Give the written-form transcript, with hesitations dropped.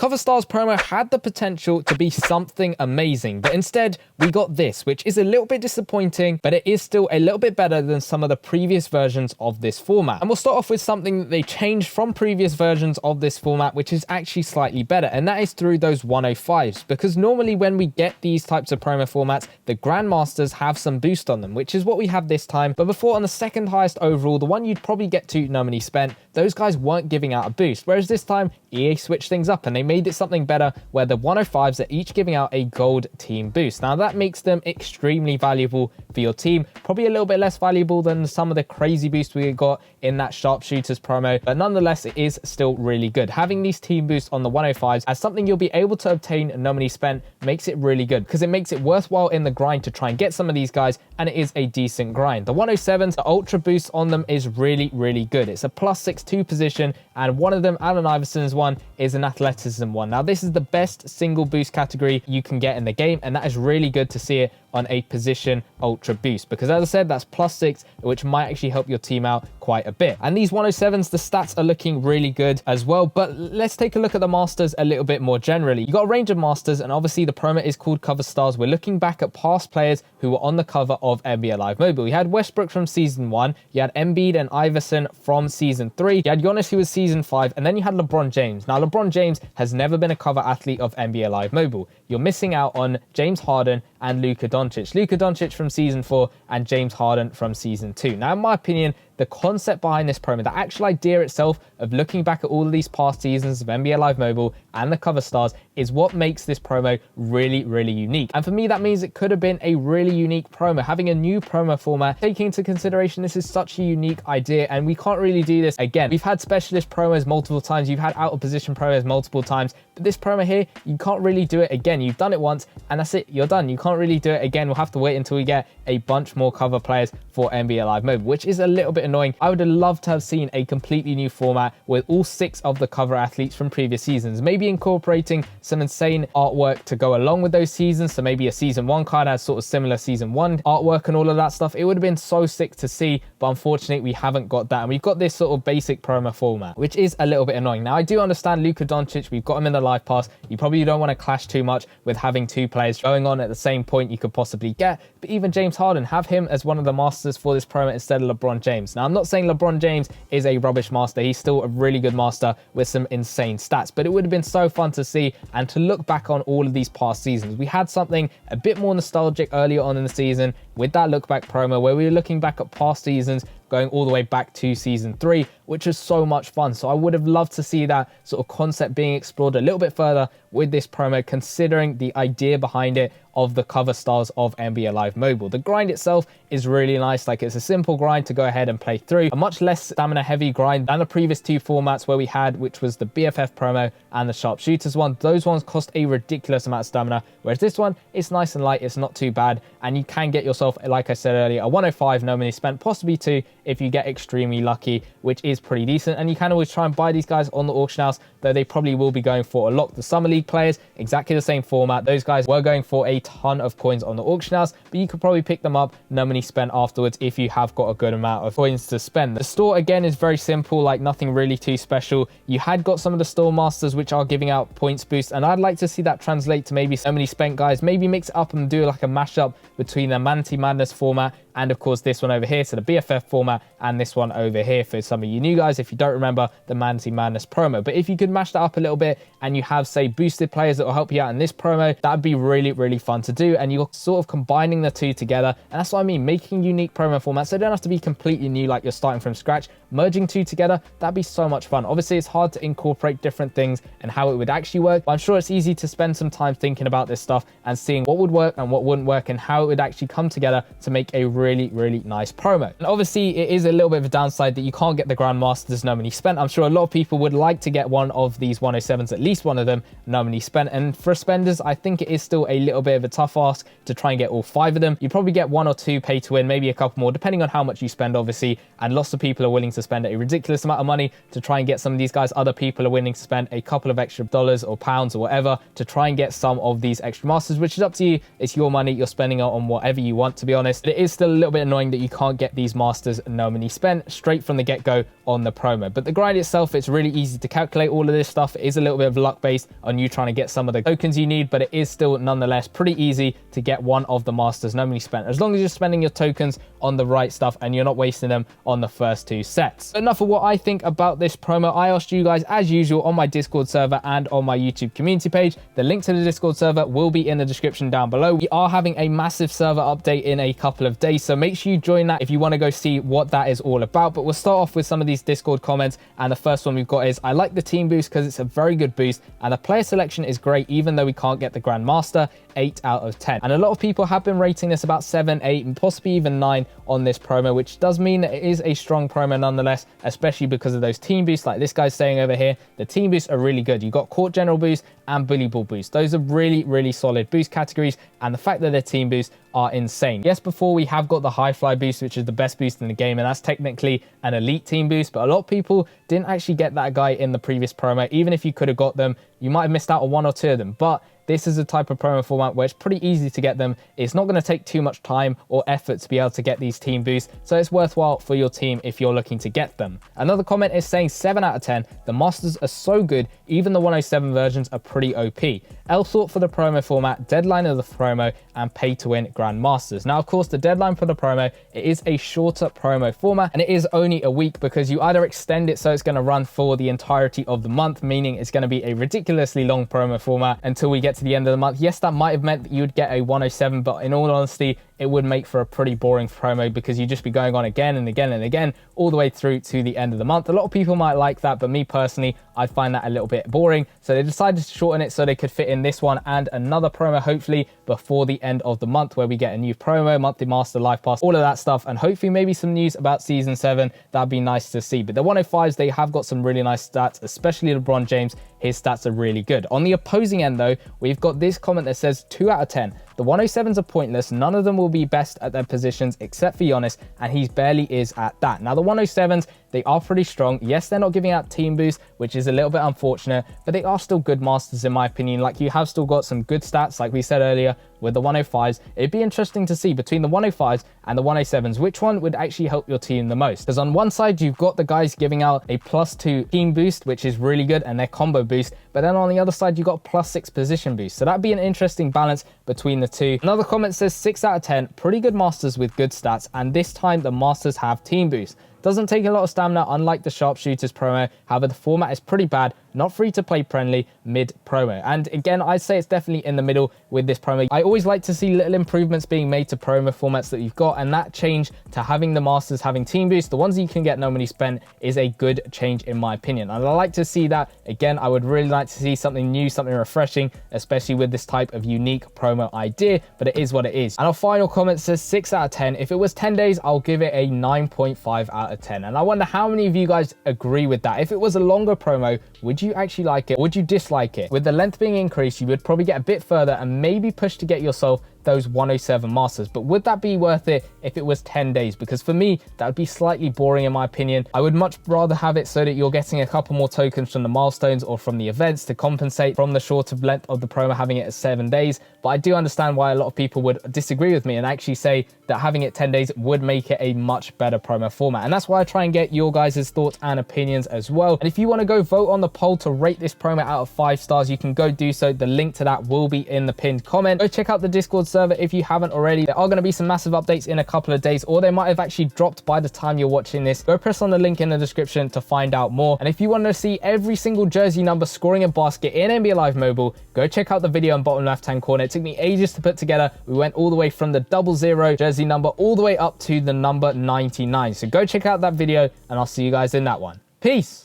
Cover Stars promo had the potential to be something amazing, but instead we got this, which is a little bit disappointing, but it is still a little bit better than some of the previous versions of this format. And we'll start off with something that they changed from previous versions of this format, which is actually slightly better, and that is through those 105s, because normally when we get these types of promo formats, the Grandmasters have some boost on them, which is what we have this time. But before, on the second highest overall, the one you'd probably get to no money spent, those guys weren't giving out a boost, whereas this time EA switched things up and they made it something better where the 105s are each giving out a gold team boost. Now that makes them extremely valuable for your team, probably a little bit less valuable than some of the crazy boosts we got in that sharpshooters promo, but nonetheless it is still really good. Having these team boosts on the 105s as something you'll be able to obtain no money spent makes it really good, because it makes it worthwhile in the grind to try and get some of these guys, and it is a decent grind. The 107s, the ultra boost on them is really good. It's a +6-2 position, and one of them, Allen Iverson's one, is an athleticism one. Now this is the best single boost category you can get in the game, and that is really good to see it on a position ultra boost, because as I said, that's +6, which might actually help your team out quite a bit. And these 107s, the stats are looking really good as well. But let's take a look at the masters a little bit more generally. You got a range of masters, and obviously the promo is called Cover Stars. We're looking back at past players who were on the cover of NBA Live Mobile. You had Westbrook from season 1, you had Embiid and Iverson from season 3, you had Giannis who was season 5, and then you had LeBron James. Now LeBron James has never been a cover athlete of NBA Live Mobile. You're missing out on James Harden and Luka Doncic. Luka Doncic from season 4 and James Harden from season 2. Now in my opinion, the concept behind this promo, the actual idea itself of looking back at all of these past seasons of NBA Live Mobile and the cover stars is what makes this promo really unique. And for me, that means it could have been a really unique promo. Having a new promo format, taking into consideration this is such a unique idea, and we can't really do this again. We've had specialist promos multiple times, you've had out of position promos multiple times, but this promo here, you can't really do it again. You've done it once and that's it, you're done. You can't really do it again. We'll have to wait until we get a bunch more cover players for NBA Live Mobile, which is a little bit annoying. I would have loved to have seen a completely new format with all 6 of the cover athletes from previous seasons, maybe incorporating some insane artwork to go along with those seasons. So maybe a season 1 card has sort of similar season 1 artwork and all of that stuff. It would have been so sick to see, but unfortunately we haven't got that, and we've got this sort of basic promo format, which is a little bit annoying. Now I do understand Luka Doncic, we've got him in the live pass, you probably don't want to clash too much with having 2 players going on at the same point you could possibly get, but even James Harden, have him as one of the masters for this promo instead of LeBron James. Now I'm not saying LeBron James is a rubbish master, he's still a really good master with some insane stats, but it would have been so fun to see and to look back on all of these past seasons. We had something a bit more nostalgic earlier on in the season with that look back promo where we were looking back at past seasons going all the way back to season 3, which was so much fun. So I would have loved to see that sort of concept being explored a little bit further with this promo, considering the idea behind it of the cover stars of NBA Live Mobile. The grind itself is really nice, like it's a simple grind to go ahead and play through, a much less stamina heavy grind than the previous 2 formats where we had, which was the BFF promo and the sharpshooters one. Those ones cost a ridiculous amount of stamina, whereas this one, it's nice and light, it's not too bad, and you can get yourself, like I said earlier, a 105 no money spent, possibly 2 if you get extremely lucky, which is pretty decent. And you can always try and buy these guys on the auction house, though they probably will be going for a lot. The Summer League players, exactly the same format, those guys were going for a ton of coins on the auction house, but you could probably pick them up no money spent afterwards if you have got a good amount of coins to spend. The store again is very simple, like nothing really too special. You had got some of the store masters which are giving out points boost, and I'd like to see that translate to maybe so many spent guys, maybe mix it up and do like a mashup between the Manatee Madness format and of course this one over here, so the BFF format, and this one over here for some of you new guys if you don't remember the Manatee Madness promo. But if you could mash that up a little bit and you have, say, boosted players that will help you out in this promo, that'd be really fun to do, and you're sort of combining the 2 together. And that's what I mean, making unique promo formats. They don't have to be completely new like you're starting from scratch. Merging 2 together, that'd be so much fun. Obviously it's hard to incorporate different things and how it would actually work, but I'm sure it's easy to spend some time thinking about this stuff and seeing what would work and what wouldn't work and how it would actually come together to make a really nice promo. And obviously it is a little bit of a downside that you can't get the Grandmasters no money spent. I'm sure a lot of people would like to get one of these 107s, at least one of them, no money spent, and for spenders I think it is still a little bit of a tough ask to try and get all 5 of them. You probably get 1 or 2 pay to win, maybe a couple more depending on how much you spend obviously, and lots of people are willing to spend a ridiculous amount of money to try and get some of these guys. Other people are willing to spend a couple of extra dollars or pounds or whatever to try and get some of these extra masters, which is up to you. It's your money, you're spending it on whatever you want, to be honest. But it is still a little bit annoying that you can't get these masters no money spent straight from the get-go on the promo. But the grind itself, it's really easy to calculate all of this stuff. It is a little bit of luck based on you trying to get some of the tokens you need, but it is still nonetheless pretty easy to get one of the masters no money spent, as long as you're spending your tokens on the right stuff and you're not wasting them on the first 2 sets. But enough of what I think about this promo. I asked you guys, as usual, on my Discord server and on my YouTube community page. The link to the Discord server will be in the description down below. We are having a massive server update in a couple of days, so make sure you join that if you want to go see what that is all about. But we'll start off with some of these Discord comments, and the first one we've got is, I like the team boost because it's a very good boost and the player selection is great even though we can't get the Grandmaster. 8 out of 10. And a lot of people have been rating this about 7, 8, and possibly even 9 on this promo, which does mean that it is a strong promo nonetheless, especially because of those team boosts. Like this guy's saying over here, the team boosts are really good. You got Court General boost and Bully Ball boost. Those are really solid boost categories, and the fact that they're team boosts are insane. Yes, before we have got the High Fly boost, which is the best boost in the game, and that's technically an elite team boost, but a lot of people didn't actually get that guy in the previous promo. Even if you could have got them, you might have missed out on 1 or 2 of them. But this is a type of promo format where it's pretty easy to get them. It's not going to take too much time or effort to be able to get these team boosts, so it's worthwhile for your team if you're looking to get them. Another comment is saying 7 out of 10. The masters are so good, even the 107 versions are pretty OP. L thought for the promo format, deadline of the promo, and pay to win Grandmasters. Now, of course, the deadline for the promo, it is a shorter promo format, and it is only a week because you either extend it so it's going to run for the entirety of the month, meaning it's going to be a ridiculously long promo format until we get to the end of the month. Yes, that might have meant that you would get a 107, but in all honesty, it would make for a pretty boring promo because you'd just be going on again and again and again all the way through to the end of the month. A lot of people might like that, but me personally, I find that a little bit boring. So they decided to shorten it so they could fit in this one and another promo, hopefully before the end of the month, where we get a new promo, monthly master, life pass, all of that stuff, and hopefully maybe some news about season 7. That'd be nice to see. But the 105s, they have got some really nice stats, especially LeBron James. His stats are really good. On the opposing end though, we've got this comment that says 2 out of 10. The 107s are pointless. None of them will be best at their positions except for Giannis, and he barely is at that. Now, the 107s, they are pretty strong. Yes, they're not giving out team boosts, which is a little bit unfortunate, but they are still good masters in my opinion. Like, you have still got some good stats, like we said earlier, with the 105s. It'd be interesting to see between the 105s and the 107s, which one would actually help your team the most. Because on one side, you've got the guys giving out a +2 team boost, which is really good, and their combo boost. But then on the other side, you've got +6 position boost. So that'd be an interesting balance between the two. Another comment says 6 out of 10, pretty good masters with good stats, and this time the masters have team boost. Doesn't take a lot of stamina, unlike the Sharpshooters promo. However, the format is pretty bad, not free to play friendly, mid promo. And again, I'd say it's definitely in the middle with this promo. I always like to see little improvements being made to promo formats that you've got, and that change to having the masters having team boost, the ones that you can get no money spent, is a good change in my opinion. And I like to see that. Again, I would really like to see something new, something refreshing, especially with this type of unique promo idea, but it is what it is. And our final comment says 6 out of 10. If it was 10 days, I'll give it a 9.5 out of 10. And I wonder how many of you guys agree with that. If it was a longer promo, would you actually like it? Or would you dislike it? With the length being increased, you would probably get a bit further and maybe push to get yourself those 107 masters. But would that be worth it if it was 10 days? Because for me, that would be slightly boring in my opinion. I would much rather have it so that you're getting a couple more tokens from the milestones or from the events to compensate from the shorter length of the promo, having it at 7 days. But I do understand why a lot of people would disagree with me and actually say that having it 10 days would make it a much better promo format. And that's why I try and get your guys' thoughts and opinions as well. And if you want to go vote on the poll to rate this promo out of 5 stars, you can go do so. The link to that will be in the pinned comment. Go check out the Discord server if you haven't already. There are going to be some massive updates in a couple of days, or they might have actually dropped by the time you're watching this. Go press on the link in the description to find out more. And if you want to see every single jersey number scoring a basket in NBA Live Mobile, go check out the video in bottom left hand corner. It took me ages to put together. We went all the way from the 00 jersey number all the way up to the number 99. So go check out that video, and I'll see you guys in that one. Peace.